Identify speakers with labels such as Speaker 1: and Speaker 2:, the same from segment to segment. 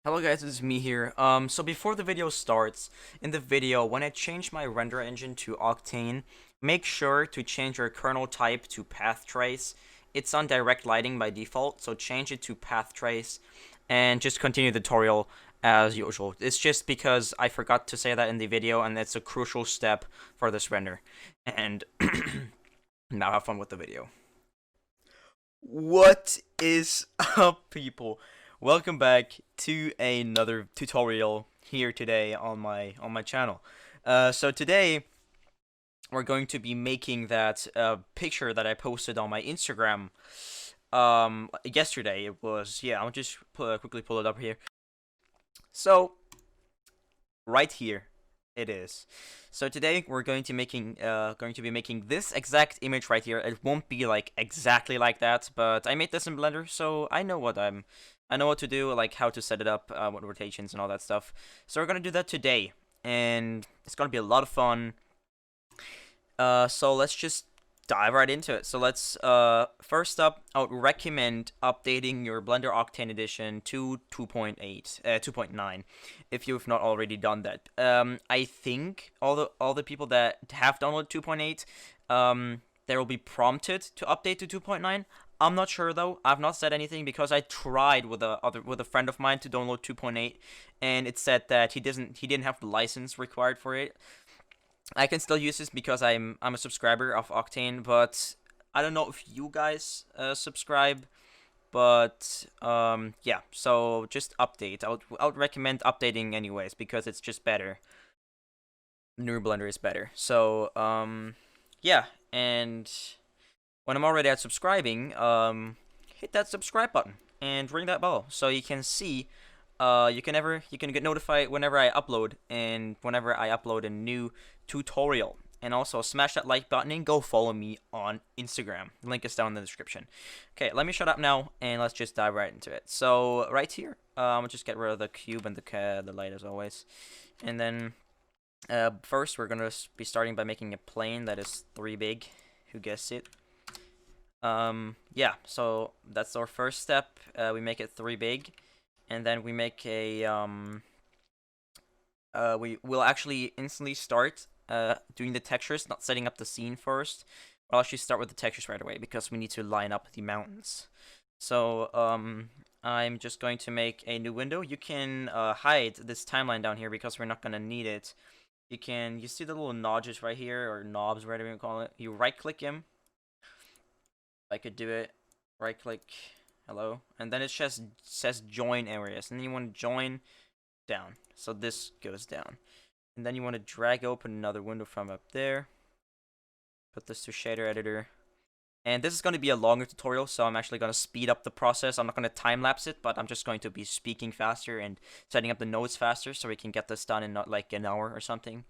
Speaker 1: Hello guys, it's me here. So before the video starts, in the video, when I change my render engine to Octane, make sure to change your kernel type to path trace. It's on direct lighting by default, so change it to path trace, and just continue the tutorial as usual. It's just because I forgot to say that in the video, and it's a crucial step for this render. And now have fun with the video. What is up, people? Welcome back to another tutorial here today on my channel. So today we're going to be making that picture that I posted on my Instagram yesterday. It was, yeah, I'll just quickly pull it up here. So right here it is. So today we're going to be making this exact image right here. It won't be like exactly like that, but I made this in Blender, so I know what to do, like how to set it up, what rotations and all that stuff. So we're gonna do that today, and it's gonna be a lot of fun. So let's just dive right into it. So let's first up, I would recommend updating your Blender Octane edition to 2.9 if you've not already done that. I think all the people that have downloaded 2.8 they will be prompted to update to 2.9. I'm not sure though. I've not said anything because I tried with a friend of mine to download 2.8, and it said that he didn't have the license required for it. I can still use this because I'm a subscriber of Octane, but I don't know if you guys subscribe. But yeah, so just update. I would recommend updating anyways because it's just better. New Blender is better. So yeah, and when I'm already at subscribing, hit that subscribe button and ring that bell so you can see. You can get notified whenever I upload, and whenever I upload a new tutorial. And also smash that like button and go follow me on Instagram. The link is down in the description. Okay, let me shut up now and let's just dive right into it. So right here, I'll just get rid of the cube and the light as always. And then first we're gonna be starting by making a plane that is 3 big. Who guessed it? Yeah, so that's our first step. We make it 3 big, and then we make a we will actually instantly start doing the textures, not setting up the scene first. I'll actually start with the textures right away because we need to line up the mountains. So I'm just going to make a new window. You can hide this timeline down here because we're not gonna need it. You see the little notches right here, or knobs, whatever you call it. You right click him. I could do it. Right click, hello, and then it just says join areas, and then you want to join down. So this goes down. And then you want to drag open another window from up there. Put this to shader editor. And this is going to be a longer tutorial, so I'm actually going to speed up the process. I'm not going to time-lapse it, but I'm just going to be speaking faster and setting up the nodes faster so we can get this done in not like an hour or something.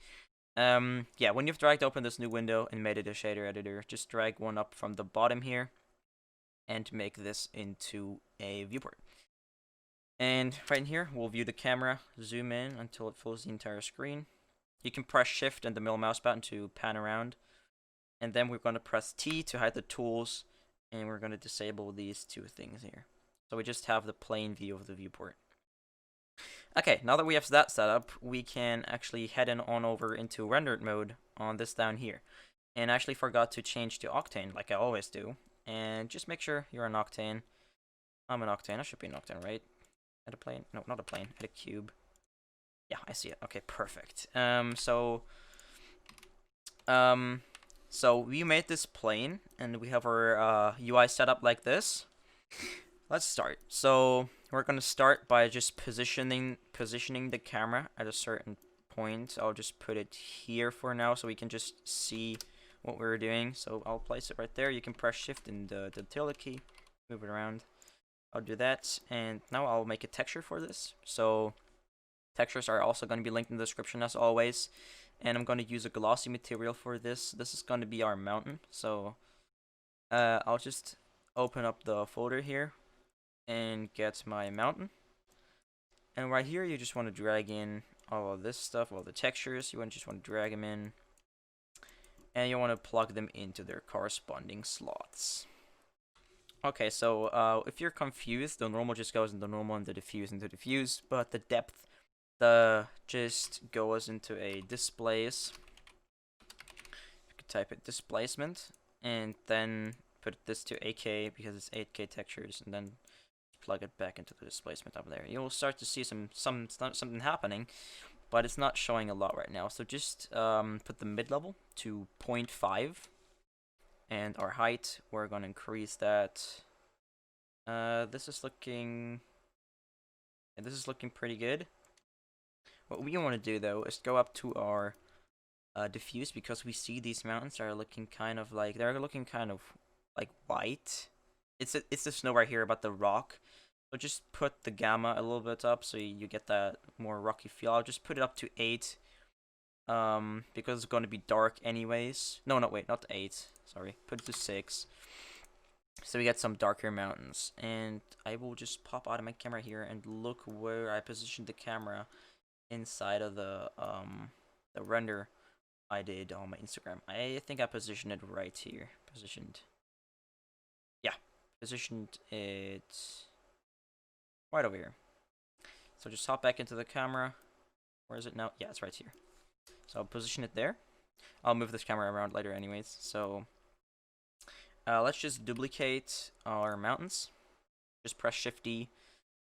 Speaker 1: Yeah, when you've dragged open this new window and made it a shader editor, just drag one up from the bottom here and make this into a viewport. And right in here, we'll view the camera, zoom in until it fills the entire screen. You can press shift and the middle mouse button to pan around. And then we're going to press T to hide the tools, and we're going to disable these two things here. So we just have the plain view of the viewport. Okay, now that we have that set up, we can actually head on over into rendered mode on this down here. And I actually forgot to change to Octane like I always do. And just make sure you're an Octane. I'm an Octane. I should be an Octane, right? At a plane? No, not a plane. At a cube. Yeah, I see it. Okay, perfect. So we made this plane, and we have our UI set up like this. Let's start. So we're gonna start by just positioning the camera at a certain point. I'll just put it here for now, so we can just see what we're doing. So I'll place it right there. You can press shift and the tilde key, move it around. I'll do that, and now I'll make a texture for this. So textures are also going to be linked in the description as always, and I'm going to use a glossy material for this. This is going to be our mountain. So I'll just open up the folder here and get my mountain, and right here you just want to drag in all of this stuff, all the textures. You just want to drag them in, and you want to plug them into their corresponding slots. Okay, so if you're confused, the normal just goes into normal and the diffuse into diffuse, but the depth just goes into a displace. You could type it displacement and then put this to 8K because it's 8K textures, and then plug it back into the displacement up there. You'll start to see something happening, but it's not showing a lot right now. So just put the mid level to 0.5, and our height, we're gonna increase that. This is looking pretty good. What we want to do though is go up to our diffuse, because we see these mountains are looking kind of like white. It's the snow right here, about the rock. So just put the gamma a little bit up so you get that more rocky feel. I'll just put it up to 8. Because it's going to be dark anyways. No, wait, not 8. Sorry, put it to 6. So we get some darker mountains. And I will just pop out of my camera here and look where I positioned the camera inside of the render I did on my Instagram. I think I positioned it right here. Positioned it right over here. So just hop back into the camera. Where is it now? Yeah, it's right here. So I'll position it there. I'll move this camera around later anyways. So let's just duplicate our mountains. Just press Shift-D,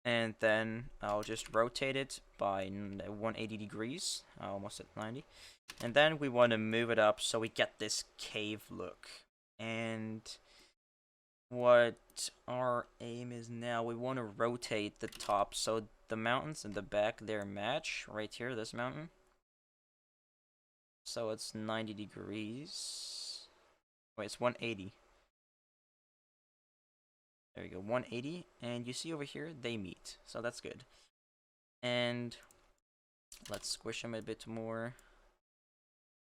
Speaker 1: and then I'll just rotate it by 180 degrees. Almost at 90. And then we want to move it up so we get this cave look. And what our aim is now, we want to rotate the top so the mountains in the back there match. Right here, this mountain. So it's 90 degrees. Wait, it's 180. There we go, 180. And you see over here, they meet. So that's good. And let's squish them a bit more.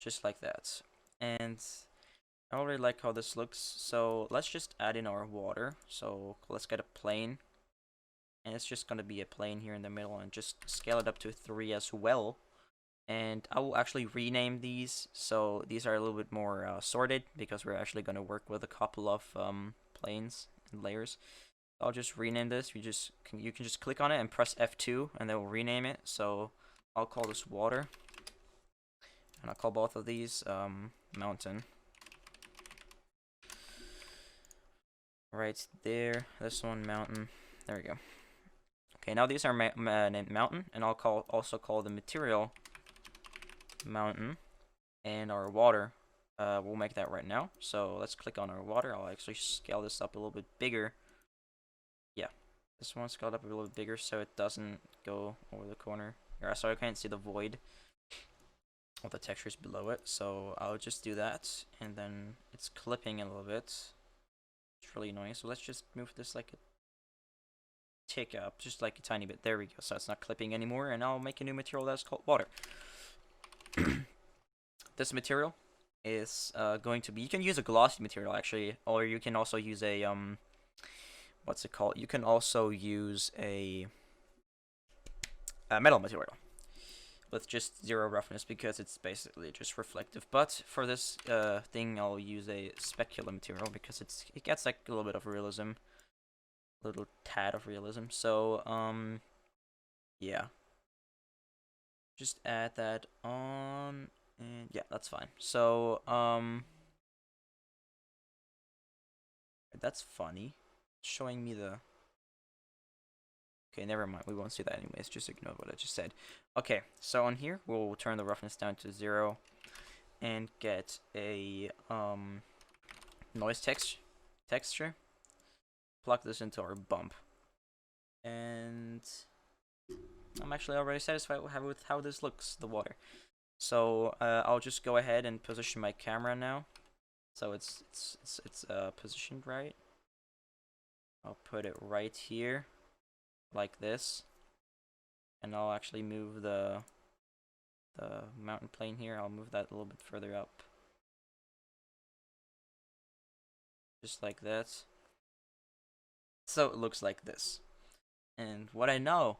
Speaker 1: Just like that. And I already like how this looks. So let's just add in our water. So let's get a plane. And it's just going to be a plane here in the middle. And just scale it up to 3 as well. And I will actually rename these, so these are a little bit more sorted, because we're actually going to work with a couple of planes and layers. I'll just rename this. You can just click on it and press F2, and then we'll rename it. So I'll call this water, and I'll call both of these mountain. Right there, this one mountain. There we go. Okay, now these are named mountain, and I'll also call the material mountain, and our water, we'll make that right now. So let's click on our water. I'll actually scale this up a little bit bigger. Yeah, this one's scaled up a little bit bigger so it doesn't go over the corner. Yeah, so I can't see the void of the textures below it. So I'll just do that, and then it's clipping a little bit. It's really annoying. So let's just move this like a tick up, just like a tiny bit. There we go. So it's not clipping anymore, and I'll make a new material that's called water. This material is going to be, you can use a glossy material actually, or you can also use a what's it called? You can also use a metal material with just 0 roughness, because it's basically just reflective. But for this thing, I'll use a specular material because it gets like a little bit of realism, a little tad of realism. So yeah. Just add that on, and yeah, that's fine. So, that's funny. It's showing me the... Okay, never mind. We won't see that anyways. Just ignore what I just said. Okay, so on here, we'll turn the roughness down to 0 and get a noise texture. Plug this into our bump. And I'm actually already satisfied with how this looks, the water. So I'll just go ahead and position my camera now. So it's positioned right. I'll put it right here, like this, and I'll actually move the mountain plane here. I'll move that a little bit further up, just like that. So it looks like this. And what I now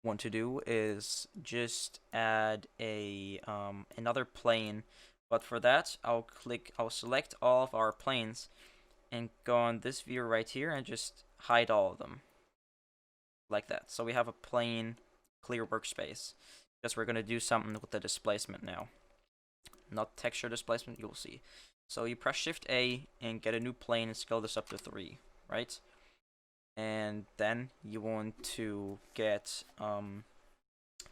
Speaker 1: want to do is just add a another plane, but for that I'll select all of our planes, and go on this view right here and just hide all of them like that. So we have a plain, clear workspace because we're gonna do something with the displacement now. Not texture displacement, you'll see. So you press Shift A and get a new plane and scale this up to 3, right? And then you want to get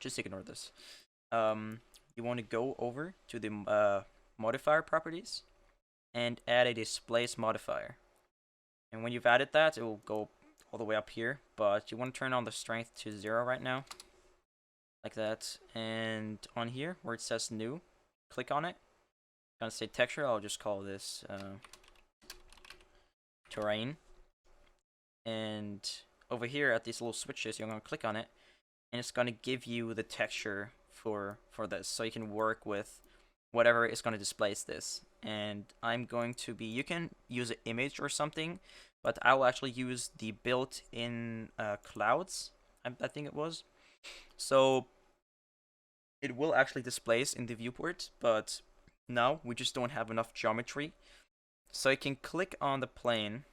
Speaker 1: just ignore this. You want to go over to the modifier properties and add a displace modifier. And when you've added that, it will go all the way up here, but you want to turn on the strength to 0 right now, like that. And on here where it says new, click on it. It's gonna say texture. I'll just call this terrain. And over here at these little switches, you're gonna click on it, and it's gonna give you the texture for this, so you can work with whatever is gonna displace this. And I'm going to be, you can use an image or something, but I will actually use the built-in clouds. I think it was. So it will actually displace in the viewport, but now we just don't have enough geometry. So you can click on the plane,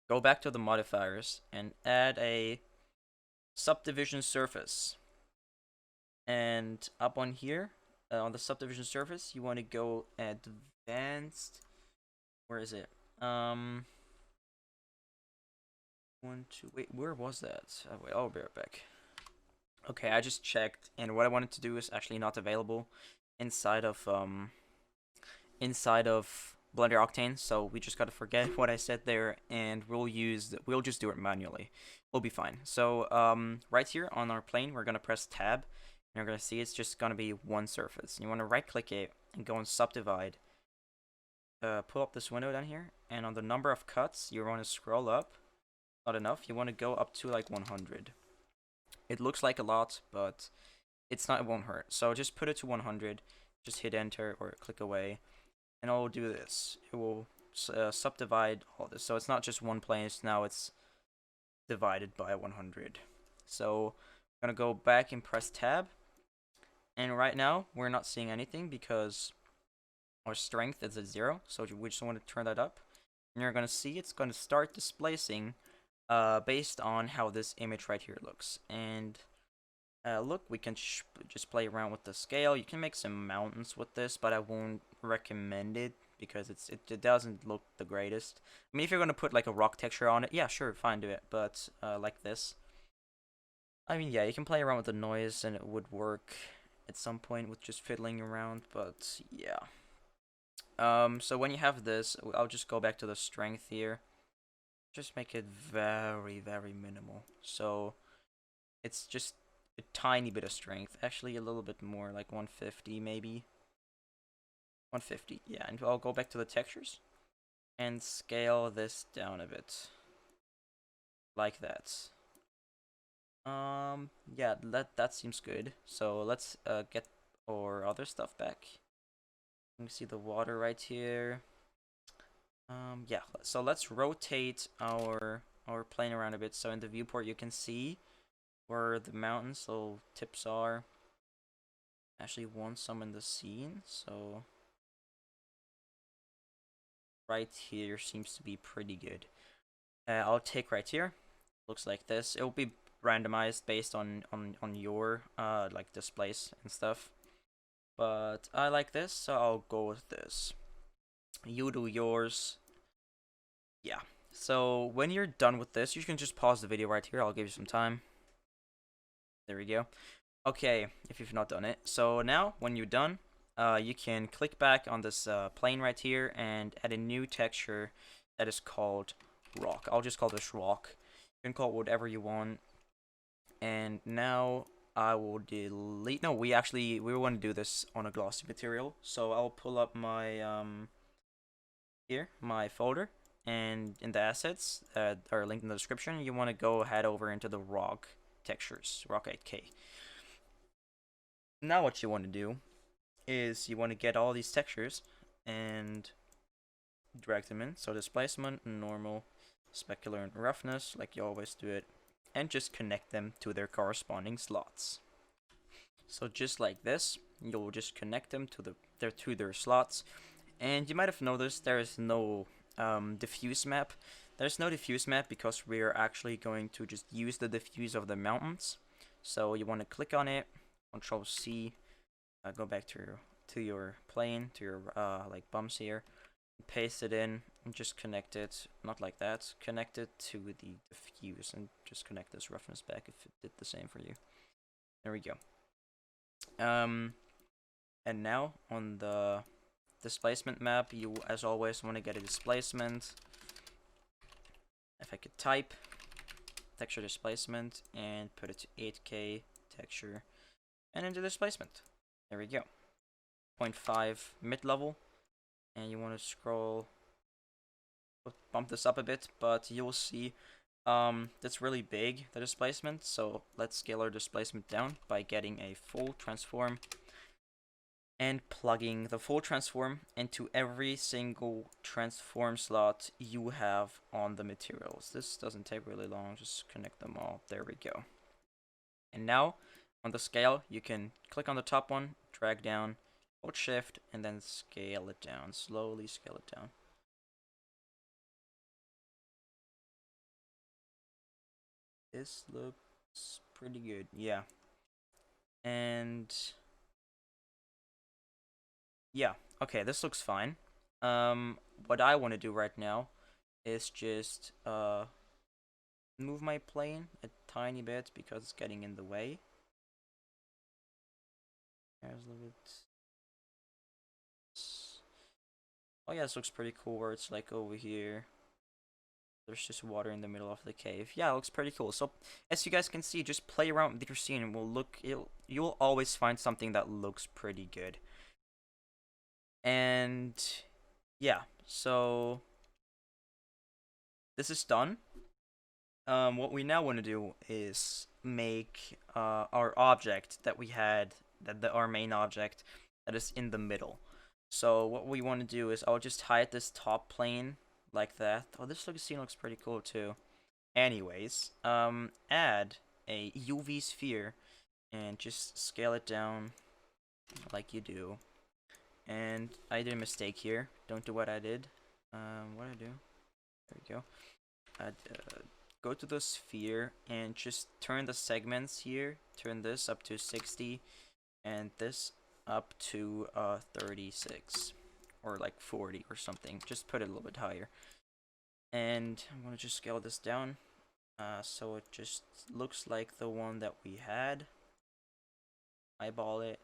Speaker 1: go back to the modifiers, and add a subdivision surface. And up on here, on the subdivision surface, you want to go advanced. Where is it? Wait, where was that? Oh, wait, I'll be right back. Okay, I just checked, and what I wanted to do is actually not available inside of Blender Octane, so we just gotta forget what I said there, and we'll just do it manually. We'll be fine. So right here on our plane, we're gonna press Tab, and you're gonna see it's just gonna be one surface. You want to right click it and go and subdivide. Pull up this window down here, and on the number of cuts, you want to scroll up. Not enough. You want to go up to like 100. It looks like a lot, but it's not. It won't hurt. So just put it to 100. Just hit enter or click away, and it will do this. It will subdivide all this. So it's not just one plane. It's divided by 100. So I'm gonna go back and press Tab, and right now we're not seeing anything because our strength is at 0. So we just want to turn that up, and you're gonna see it's gonna start displacing based on how this image right here looks. And look, we can just play around with the scale. You can make some mountains with this, but I won't recommend it because it doesn't look the greatest. I mean, if you're gonna put like a rock texture on it, yeah, sure, fine, do it. But like this, I mean, yeah, you can play around with the noise, and it would work at some point with just fiddling around. But yeah. So when you have this, I'll just go back to the strength here. Just make it very, very minimal. So it's just a tiny bit of strength. Actually, a little bit more, like 150 maybe. 150, yeah. And I'll go back to the textures and scale this down a bit. Like that. Yeah, that seems good. So let's get our other stuff back. You can see the water right here. Yeah, so let's rotate our plane around a bit. So in the viewport, you can see where the mountains little tips are. Actually want some in the scene, so right here seems to be pretty good. I'll take right here. Looks like this. It will be randomized based on your like displays and stuff. But I like this, so I'll go with this. You do yours. Yeah. So when you're done with this, you can just pause the video right here. I'll give you some time. There we go. Okay, if you've not done it. So now, when you're done, you can click back on this plane right here and add a new texture that is called rock. I'll just call this rock. You can call it whatever you want. And now I will delete. No, we want to do this on a glossy material. So I'll pull up my here, my folder, and in the assets are linked in the description. You want to head over into the rock textures, rock 8K. Now what you want to do is you want to get all these textures and drag them in. So displacement, normal, specular, and roughness, like you always do it, and just connect them to their corresponding slots. So just like this, you'll just connect them to their slots. And you might have noticed there is no diffuse map. There's no diffuse map because we're actually going to just use the diffuse of the mountains. So you want to click on it, Control C, go back to your plane, to your like bumps here, paste it in, and just connect it, not like that, connect it to the diffuse, and just connect this roughness back if it did the same for you. There we go. And now on the displacement map, you as always want to get a displacement. If I could type texture displacement and put it to 8K texture and into displacement. There we go. 0.5 mid-level, and you want to scroll, bump this up a bit, but you'll see that's really big, the displacement. So let's scale our displacement down by getting a full transform and plugging the full transform into every single transform slot you have on the materials. This doesn't take really long, just connect them all. There we go. And now on the scale, you can click on the top one, drag down, hold shift, and then scale it down. Slowly scale it down. This looks pretty good, yeah. And yeah, okay, this looks fine. What I want to do right now is just move my plane a tiny bit because it's getting in the way. There's a little bit. Oh yeah, this looks pretty cool where it's like over here. There's just water in the middle of the cave. Yeah, it looks pretty cool. So as you guys can see, just play around with your scene and you'll always find something that looks pretty good. And yeah, so this is done. What we now want to do is make our object that we had, our main object that is in the middle. So what we want to do is I'll just hide this top plane like that. Oh, this scene looks pretty cool too. Anyways, add a UV sphere and just scale it down like you do. And I did a mistake here. Don't do what I did. What I do? There we go. Go to the sphere and just turn the segments here. Turn this up to 60 and this up to 36 or like 40 or something. Just put it a little bit higher. And I'm gonna just scale this down so it just looks like the one that we had. Eyeball it.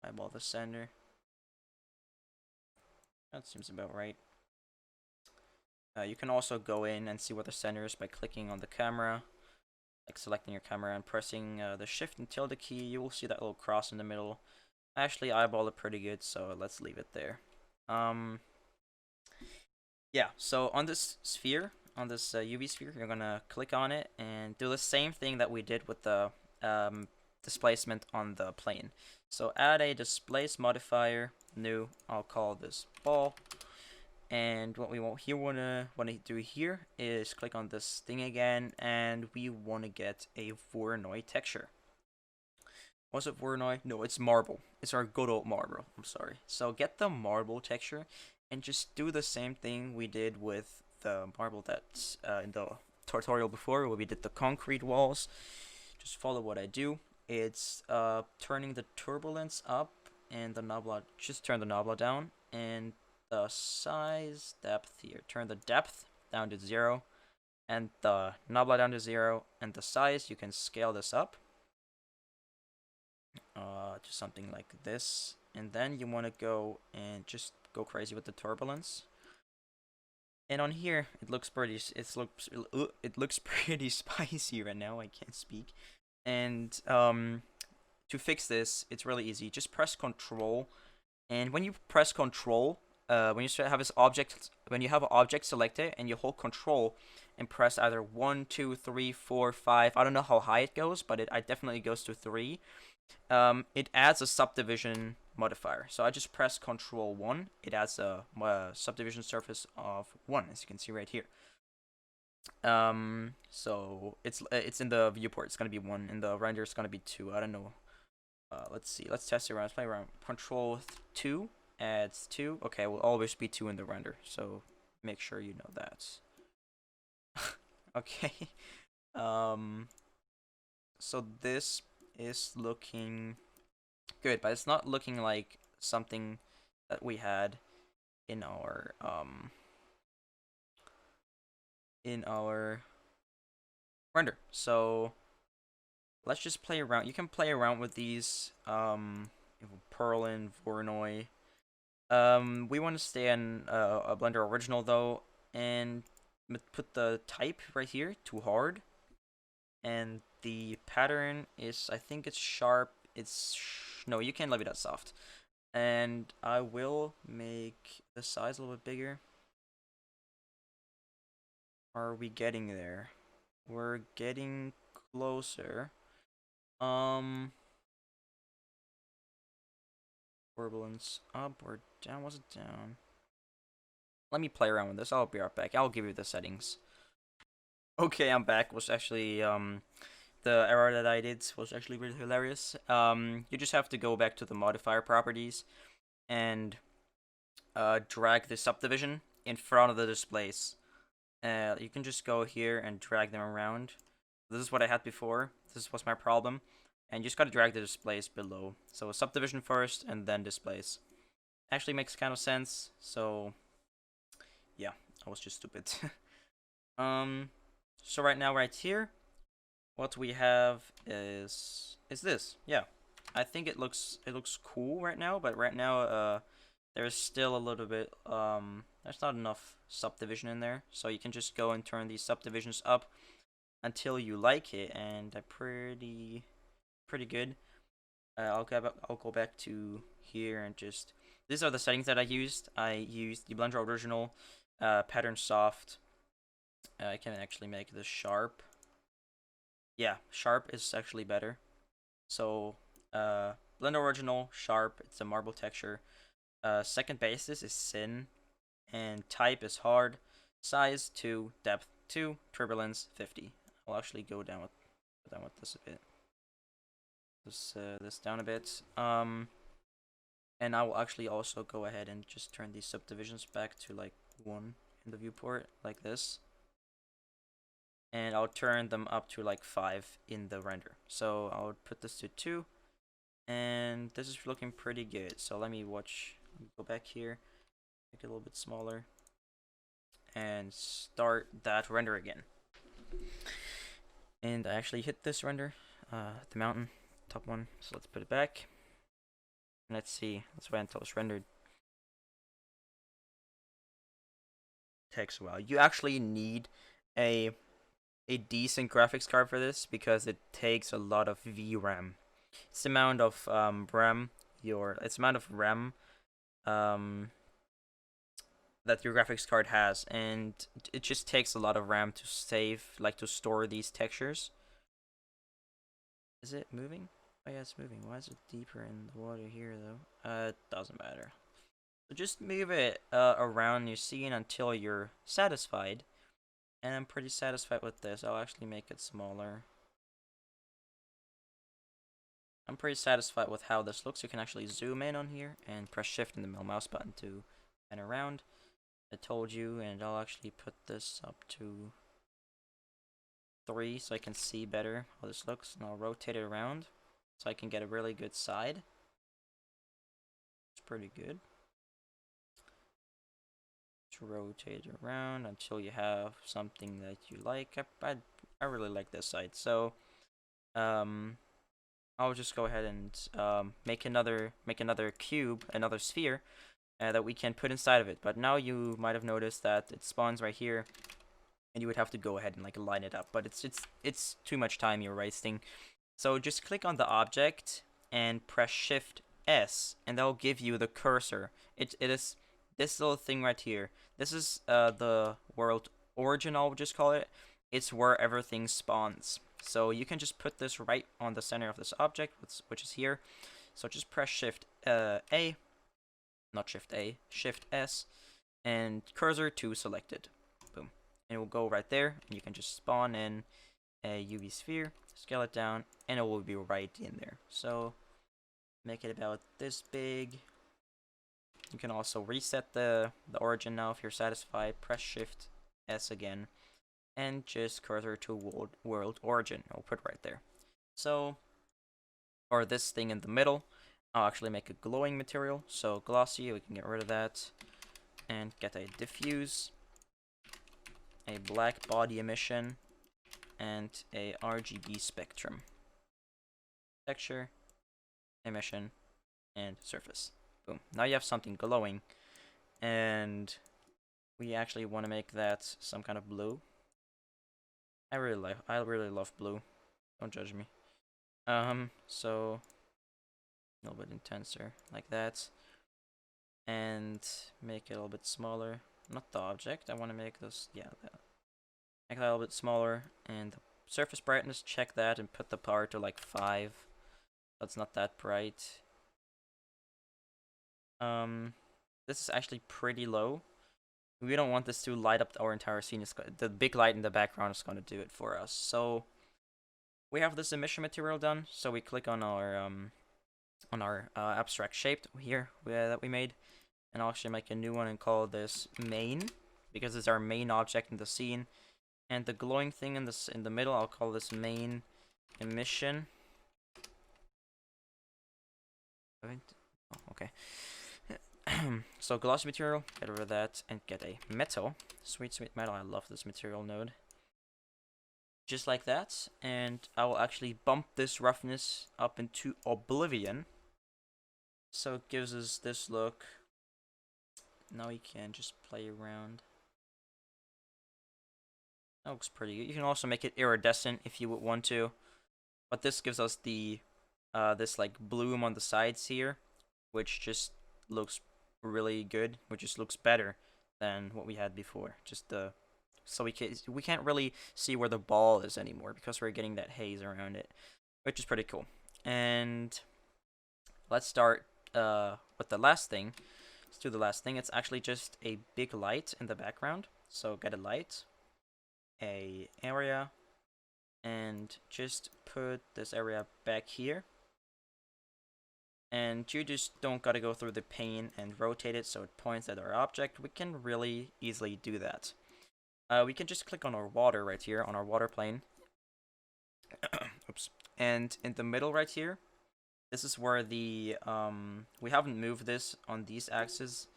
Speaker 1: Eyeball the center. That seems about right. You can also go in and see what the center is by clicking on the camera, like selecting your camera and pressing the shift and tilde key. You will see that little cross in the middle. I actually eyeball it pretty good, so let's leave it there. Yeah, so on this sphere, on this UV sphere, you're gonna click on it and do the same thing that we did with the displacement on the plane. So add a displace modifier, new, I'll call this ball. And what we want to do here is click on this thing again, and we want to get a Voronoi texture. Was it Voronoi? No, it's marble. It's our good old marble. I'm sorry. So get the marble texture and just do the same thing we did with the marble that's in the tutorial before, where we did the concrete walls. Just follow what I do. It's turning the turbulence up and the nabla. Just turn the nabla down and the size depth here. Turn the depth down to 0 and the nabla down to 0, and the size, you can scale this up to something like this, and then you want to go and just go crazy with the turbulence. And on here it looks pretty pretty spicy right now. I can't speak. And to fix this, it's really easy. Just press Control, and when you press Control, when you have this object, when you have an object selected and you hold Control and press either 1, 2, 3, 4, 5. I don't know how high it goes, but it definitely goes to 3. It adds a subdivision modifier. So I just press Control 1. It adds a subdivision surface of 1, as you can see right here. So it's in the viewport. It's gonna be 1. In the render, it's gonna be 2. I don't know. Let's see. Let's test it around. Let's play around. Control 2. Adds 2. Okay, will always be 2 in the render. So make sure you know that. Okay. Um. So this is looking good, but it's not looking like something that we had in our render. So let's just play around. You can play around with these Perlin, Voronoi. We want to stay in a Blender original though, and put the type right here to hard, and the pattern is, I think it's sharp. No, you can leave it at soft. And I will make the size a little bit bigger. Are we getting there? We're getting closer. Turbulence up or down? Was it down? Let me play around with this. I'll be right back. I'll give you the settings. Okay, I'm back. Was actually the error that I did was actually really hilarious. You just have to go back to the modifier properties and drag the subdivision in front of the displays. You can just go here and drag them around. This is what I had before. This was my problem. And you just gotta drag the displays below. So subdivision first and then displays. Actually makes kind of sense. So yeah, I was just stupid. So right now, right here, what we have is this. Yeah, I think it looks cool right now, but right now there's still a little bit there's not enough subdivision in there, so you can just go and turn these subdivisions up until you like it, and they're pretty good. I'll go back to here and just, these are the settings that I used. I used the Blender original, pattern soft. I can actually make this sharp. Yeah, sharp is actually better. So Blender original sharp, it's a marble texture. Second basis is sin, and type is hard. Size 2, depth 2, turbulence 50. I'll actually go down with this a bit. This down a bit. And I will actually also go ahead and just turn these subdivisions back to like 1 in the viewport, like this. And I'll turn them up to like 5 in the render. So I'll put this to 2, and this is looking pretty good. So let me go back here, make it a little bit smaller, and start that render again. And I actually hit this render, the mountain, top one. So let's put it back. Let's see. Let's wait until it's rendered. Takes a while. You actually need a decent graphics card for this because it takes a lot of VRAM. It's the amount of RAM that your graphics card has, and it just takes a lot of RAM to to store these textures. Is it moving? Oh yeah, it's moving. Why is it deeper in the water here though? It doesn't matter. So just move it around your scene until you're satisfied. And I'm pretty satisfied with this. I'll actually make it smaller. I'm pretty satisfied with how this looks. You can actually zoom in on here and press shift and the middle mouse button to pan around. I told you, and I'll actually put this up to 3 so I can see better how this looks, and I'll rotate it around so I can get a really good side. It's pretty good. Just rotate it around until you have something that you like. I really like this side, so I'll just go ahead and make another cube, another sphere that we can put inside of it. But now you might have noticed that it spawns right here, and you would have to go ahead and like line it up. But it's too much time you're wasting. So just click on the object and press Shift S, and that'll give you the cursor. It is this little thing right here. This is the world origin, I'll just call it. It's where everything spawns. So you can just put this right on the center of this object, which is here. So just press Shift A, not Shift A, Shift S, and cursor to selected. Boom. And it will go right there, and you can just spawn in a UV sphere, scale it down, and it will be right in there. So make it about this big. You can also reset the origin now if you're satisfied. Press Shift S again, and just cursor to world origin. I'll put right there. So, or this thing in the middle, I'll actually make a glowing material. So glossy, we can get rid of that, and get a diffuse, a black body emission, and a RGB spectrum. Texture, emission, and surface. Boom. Now you have something glowing, and we actually want to make that some kind of blue. I really love blue. Don't judge me. So a little bit intenser, like that, and make it a little bit smaller. Not the object. I want to make this, yeah, that. Make that a little bit smaller, and the surface brightness. Check that and put the power to like 5. That's not that bright. This is actually pretty low. We don't want this to light up our entire scene. The big light in the background is going to do it for us. So we have this emission material done. So we click on our abstract shape here that we made, and I'll actually make a new one and call this main, because it's our main object in the scene. And the glowing thing in the middle, I'll call this main emission. Oh, okay. So glossy material, get rid of that, and get a metal. Sweet metal. I love this material node. Just like that, and I will actually bump this roughness up into oblivion, so it gives us this look. Now we can just play around. That looks pretty good. You can also make it iridescent if you would want to, but this gives us the this like bloom on the sides here, which just looks really good, which just looks better than what we had before. Just the so we can't really see where the ball is anymore because we're getting that haze around it, which is pretty cool. And let's start with the last thing. Let's do the last thing. It's actually just a big light in the background. So get a light, a area, and just put this area back here. And you just don't gotta go through the pane and rotate it so it points at our object. We can really easily do that. We can just click on our water right here, on our water plane. Oops. And in the middle right here, this is where the, we haven't moved this on these axes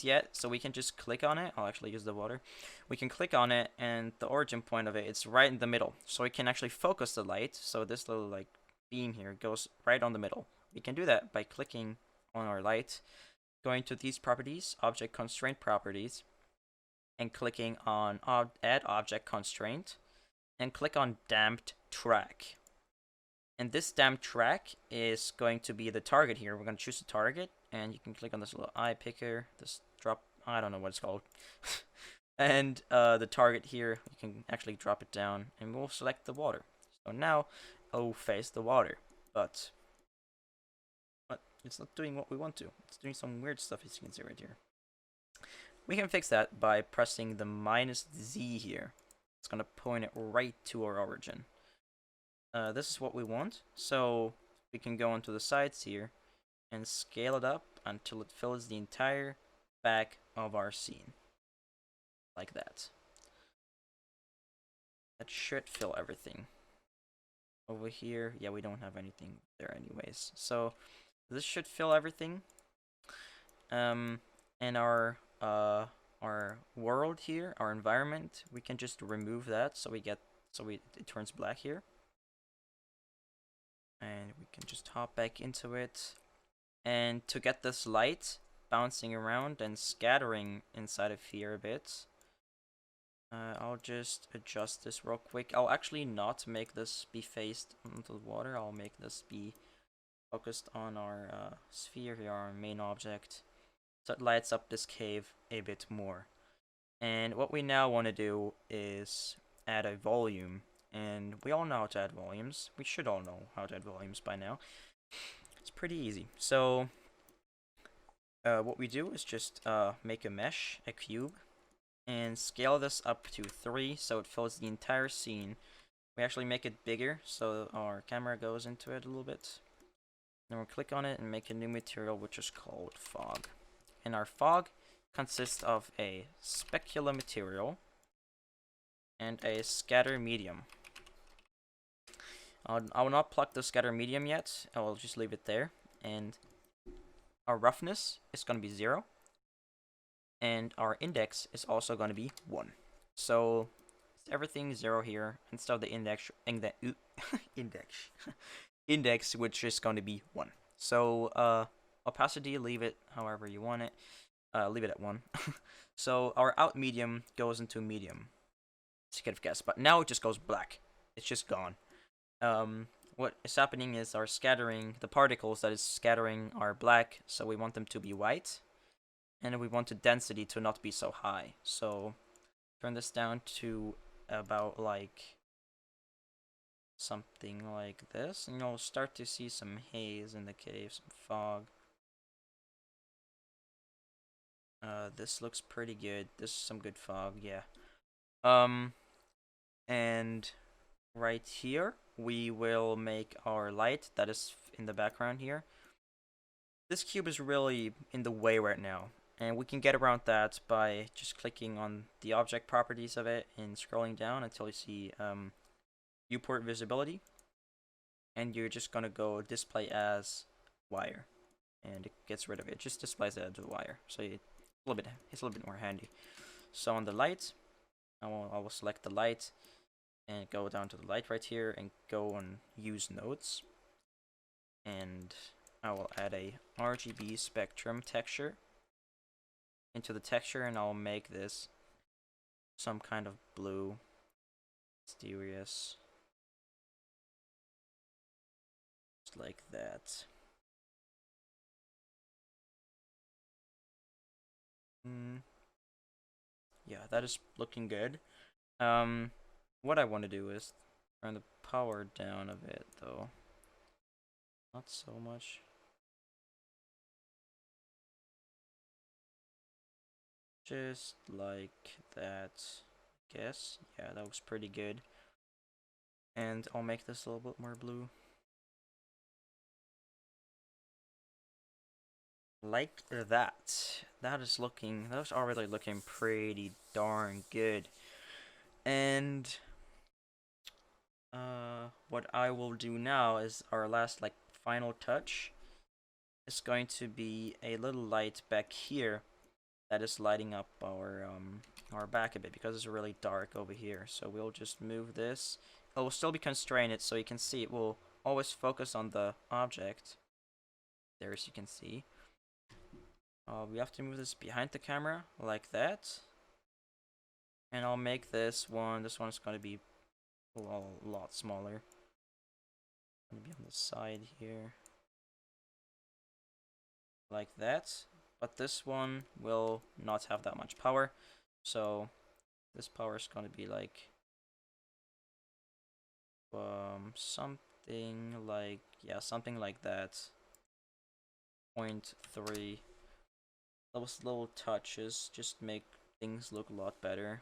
Speaker 1: yet, so we can just click on it. I'll actually use the water. We can click on it, and the origin point of it, it's right in the middle. So we can actually focus the light, so this little, like, beam here goes right on the middle. We can do that by clicking on our light, going to these properties, object constraint properties, and clicking on add object constraint, and click on damped track. And this damped track is going to be the target here. We're going to choose the target, and you can click on this little eye picker, this drop, I don't know what it's called. And the target here, you can actually drop it down, and we'll select the water. So now I'll face the water, but it's not doing what we want to. It's doing some weird stuff, as you can see right here. We can fix that by pressing the -Z here. It's going to point it right to our origin. This is what we want. So we can go onto the sides here and scale it up until it fills the entire back of our scene. Like that. That should fill everything. Over here, yeah, we don't have anything there anyways. So this should fill everything. And our world here, our environment, we can just remove that so it turns black here. And we can just hop back into it. And to get this light bouncing around and scattering inside of here a bit, I'll just adjust this real quick. I'll actually not make this be faced into the water. I'll make this be focused on our sphere here, our main object, so it lights up this cave a bit more. And what we now want to do is add a volume, and we all know how to add volumes. We should all know how to add volumes by now. It's pretty easy. So what we do is just make a mesh, a cube, and scale this up to 3 so it fills the entire scene. We actually make it bigger so our camera goes into it a little bit. Then we'll click on it and make a new material which is called fog. and our fog consists of a specular material and a scatter medium. I will not pluck the scatter medium yet. I will just leave it there. And our roughness is going to be 0. And our index is also going to be 1. So everything 0 here instead of the index index, which is going to be 1. So opacity, leave it however you want it. Leave it at 1. So our out medium goes into medium. You could have guessed, but now it just goes black. It's just gone. What is happening is our scattering, the particles that is scattering are black, so we want them to be white, and we want the density to not be so high. So turn this down to about like something like this, and you'll start to see some haze in the cave, some fog. This looks pretty good. This is some good fog, yeah. And right here we will make our light that is in the background here. This cube is really in the way right now, and we can get around that by just clicking on the object properties of it and scrolling down until you see viewport visibility, and you're just gonna go display as wire, and it gets rid of it. It just displays it as a wire, so it's a little bit more handy. So on the light, I will select the light and go down to the light right here and go on use nodes, and I will add a RGB spectrum texture into the texture, and I'll make this some kind of blue, mysterious, just like that. Yeah, that is looking good. What I want to do is turn the power down a bit, though. Not so much. Just like that, I guess. Yeah, that looks pretty good. And I'll make this a little bit more blue. Like that. Those are already looking pretty darn good. And what I will do now is our last final touch is going to be a little light back here that is lighting up our back a bit because it's really dark over here. So we'll just move this. It will still be constrained, so you can see it will always focus on the object. There, as you can see. We have to move this behind the camera like that. And I'll make this one is going to be a lot smaller. It's going to be on the side here. Like that. But this one will not have that much power. So this power is going to be like something like that. 0.3. Those little touches just make things look a lot better.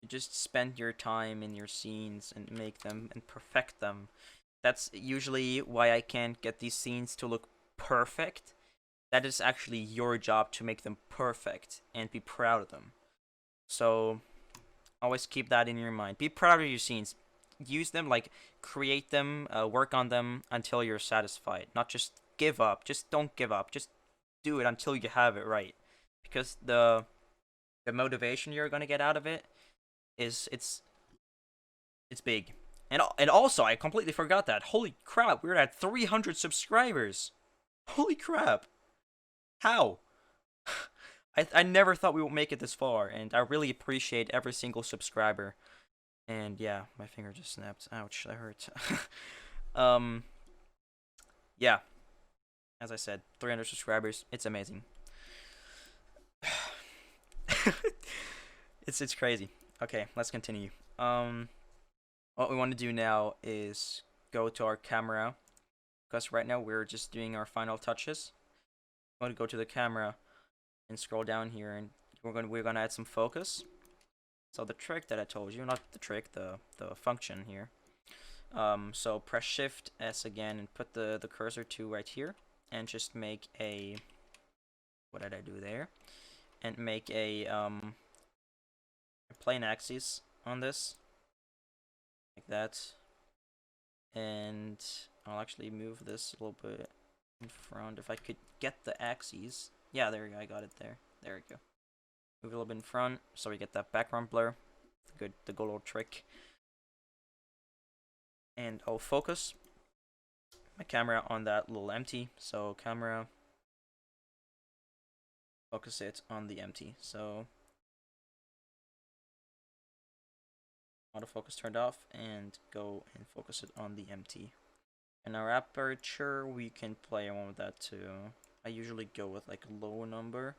Speaker 1: You just spend your time in your scenes and make them and perfect them. That's usually why I can't get these scenes to look perfect. That is actually your job to make them perfect and be proud of them. So always keep that in your mind. Be proud of your scenes. Use them, create them, work on them until you're satisfied. Not just give up. Just don't give up. Just do it until you have it right. Because the motivation you're gonna get out of it is it's big. And also, I completely forgot that. Holy crap, we're at 300 subscribers. Holy crap. How? I never thought we would make it this far, and I really appreciate every single subscriber. And yeah, my finger just snapped. Ouch, that hurt. Yeah. As I said, 300 subscribers. It's amazing. It's crazy. Okay, let's continue. What we want to do now is go to our camera, because right now we're just doing our final touches. I'm going to go to the camera and scroll down here, and we're gonna add some focus. So the trick that I told you, not the trick, the function here. So press Shift S again and put the cursor to right here, and just make a what did I do there? And make a plane axis on this, like that. And I'll actually move this a little bit in front. If I could get the axes. Yeah, there we go. I got it there. There we go. Move a little bit in front so we get that background blur. The good little trick. And I'll focus my camera on that little empty. So camera, focus it on the empty. So autofocus turned off, and go and focus it on the empty. And our aperture, we can play around with that too. I usually go with like a low number.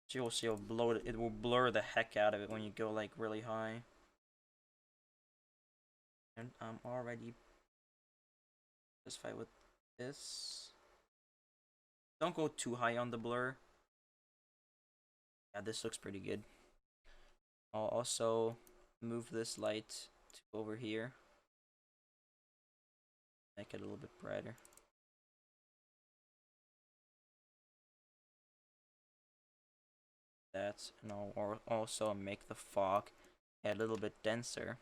Speaker 1: So you'll see it will blur the heck out of it when you go like really high. And I'm already satisfied with this. Don't go too high on the blur. Yeah, this looks pretty good. I'll also move this light to over here. Make it a little bit brighter. That, and I'll also make the fog a little bit denser.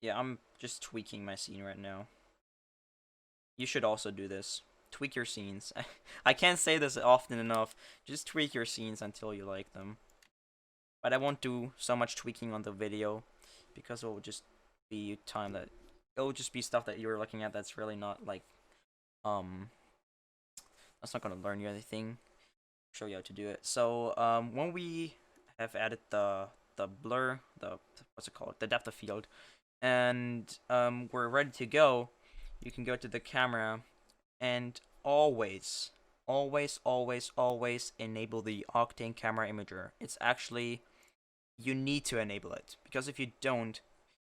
Speaker 1: Yeah, I'm just tweaking my scene right now. You should also do this. Tweak your scenes. I can't say this often enough. Just tweak your scenes until you like them. But I won't do so much tweaking on the video because it will just be time that it'll just be stuff that you're looking at that's really not like that's not gonna learn you anything. Show you how to do it. So when we have added the blur, the what's it called, the depth of field, and we're ready to go, you can go to the camera and always enable the Octane camera imager. It's actually, you need to enable it, because if you don't,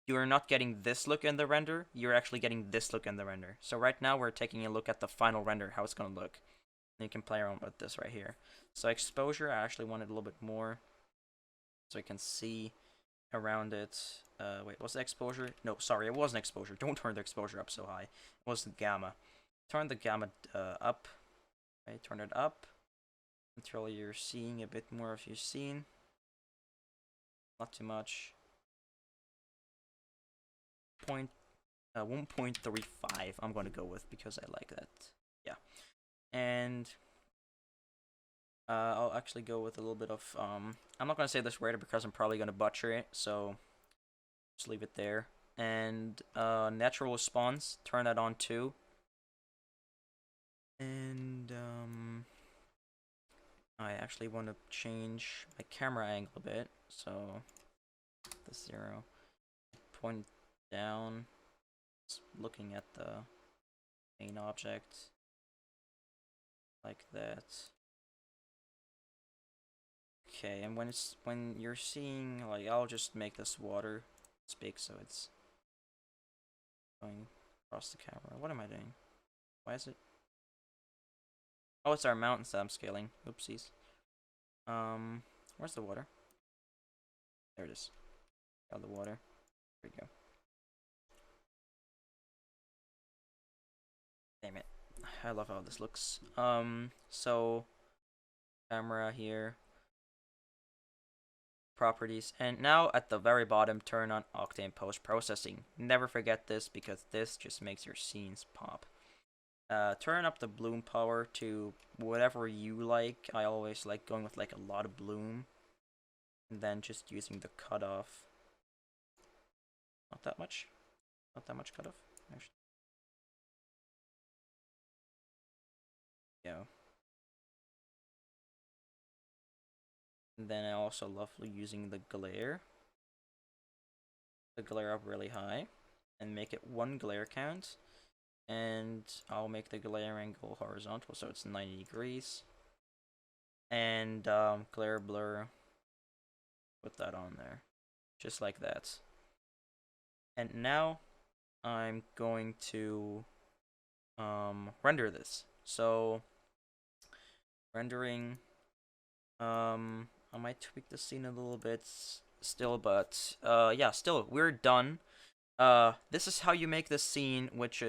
Speaker 1: you are not getting this look in the render, you're actually getting this look in the render. So right now we're taking a look at the final render, how it's going to look. And you can play around with this right here. So exposure, I actually wanted a little bit more, so you can see around it. Wait, was the exposure? No, sorry, it wasn't exposure. Don't turn the exposure up so high. It was the gamma. Turn the gamma up. Okay, turn it up until you're seeing a bit more of your scene. Not too much. 1.35 I'm going to go with because I like that. Yeah. And I'll actually go with a little bit of I'm not going to say this right because I'm probably going to butcher it, so just leave it there. And natural response, turn that on too. And I actually want to change my camera angle a bit, so the 0 point down, just looking at the main object like that. Okay, and when you're seeing, like, I'll just make this water it's big so it's going across the camera. What am I doing? Why is it? Oh, it's our mountains that I'm scaling. Oopsies. Where's the water? There it is. Got the water. There we go. Damn it. I love how this looks. So camera here. Properties, and now at the very bottom, turn on Octane post-processing. Never forget this because this just makes your scenes pop. Turn up the bloom power to whatever you like. I always like going with like a lot of bloom, and then just using the cutoff. Not that much cutoff. Actually. Yeah. And then I also love using the glare. The glare up really high, and make it 1 glare count. And I'll make the glare angle horizontal so it's 90 degrees. And glare blur, put that on there, just like that. And now I'm going to render this. So rendering, I might tweak the scene a little bit still, but yeah, still we're done. This is how you make this scene, which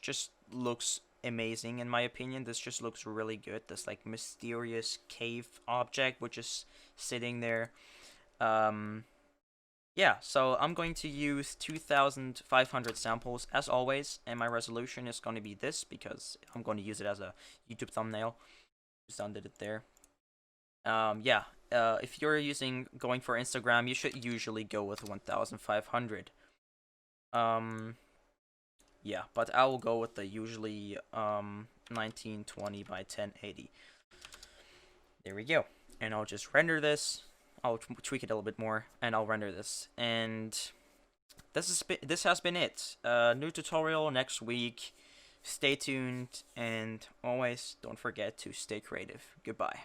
Speaker 1: just looks amazing in my opinion. This just looks really good. This like mysterious cave object which is sitting there. Yeah, so I'm going to use 2,500 samples as always, and my resolution is going to be this because I'm going to use it as a YouTube thumbnail. Just undid it there. Yeah, if you're going for Instagram, you should usually go with 1,500. Yeah, but I will go with the usually 1920 by 1080. There we go. And I'll just render this. I'll tweak it a little bit more, and I'll render this. And this has been it. New tutorial next week. Stay tuned, and always don't forget to stay creative. Goodbye.